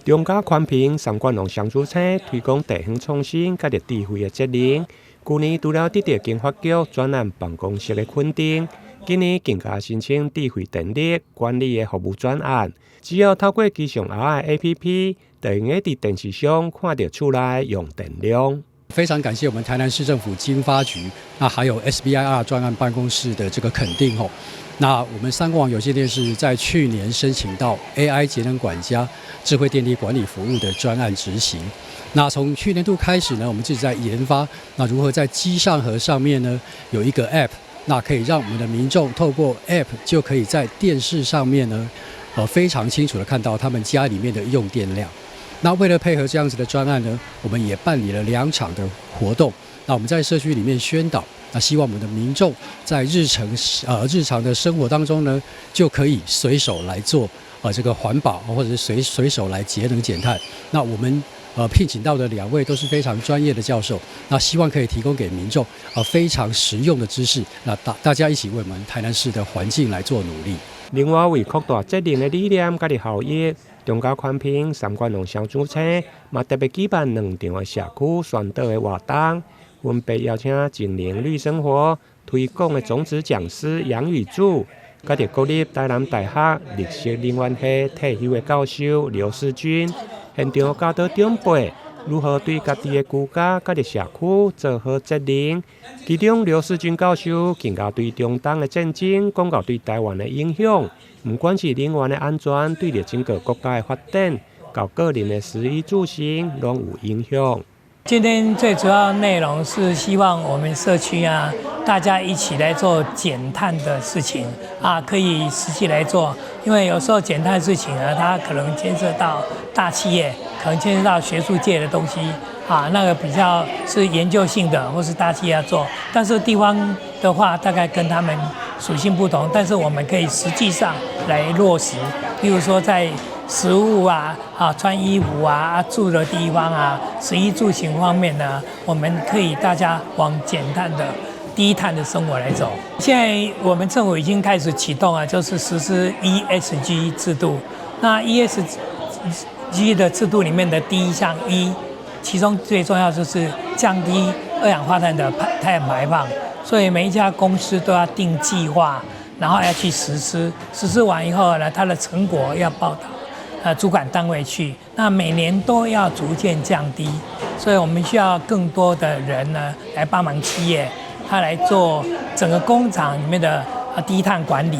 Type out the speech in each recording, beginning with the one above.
中加宽屏三观农相主车推广地方创新甲着智慧的责任。去年除了得到经发局专案办公室的肯定，今年更加申请智慧电力管理的服务专案。只要透过机上 RIAPP， 就用在电视上看到厝内用电量。非常感谢我们台南市政府经发局，那还有 SBIR 专案办公室的这个肯定哦。那我们三广有线电视在去年申请到 AI 节能管家智慧电力管理服务的专案执行。那从去年度开始呢，我们自己在研发，那如何在机上盒上面呢有一个 App， 那可以让我们的民众透过 App 就可以在电视上面呢，非常清楚的看到他们家里面的用电量。那为了配合这样子的专案呢，我们也办理了2场的活动。那我们在社区里面宣导，那希望我们的民众在日常的生活当中呢，就可以随手来做这个环保，或者是随手来节能减碳。那我们聘请到的2位都是非常专业的教授，那希望可以提供给民众非常实用的知识。那大家一起为我们台南市的环境来做努力。另外，为扩大节能的理念甲效益，中加宽屏三观农小主车嘛特别举办2场的社区宣导的活动，分别邀请精灵绿生活推广的种子讲师杨宇柱，甲着国立台南大学历史人文系退休的教授刘世军，现场教导长辈如何对家己的居家甲着社区做好责任。其中，刘世军教授更加对中东的战争讲到对台湾的影响，不管是能源的安全，对着整个国家的发展，到个人的食衣住行，拢有影响。今天最主要内容是希望我们社区大家一起来做减碳的事情可以实际来做。因为有时候减碳的事情它可能牵涉到大企业，可能牵涉到学术界的东西那个比较是研究性的，或是大企业要做。但是地方的话，大概跟他们属性不同，但是我们可以实际上来落实。例如说在食物穿衣服住的地方食衣住行方面呢，我们可以大家往减碳的低碳的生活来走。现在我们政府已经开始启动就是实施 ESG 制度。那 ESG 的制度里面的第一项其中最重要就是降低二氧化碳的碳排放，所以每一家公司都要定计划，然后要去实施。实施完以后呢，它的成果要报道主管单位去，那每年都要逐渐降低，所以我们需要更多的人呢来帮忙企业，他来做整个工厂里面的低碳管理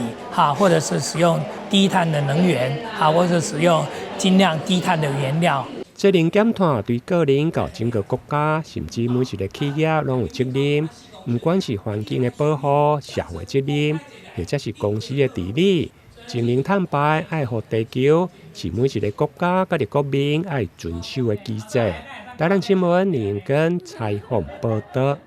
或者是使用低碳的能源或者使用尽量低碳的原料。责任减碳对个人到整个国家，甚至每一个企业拢有责任。不管是环境的保护、社会责任，或者是公司的治理，精灵碳排爱护地球，是每一个国家甲国民爱遵守的机制。台南新闻林根采访报道。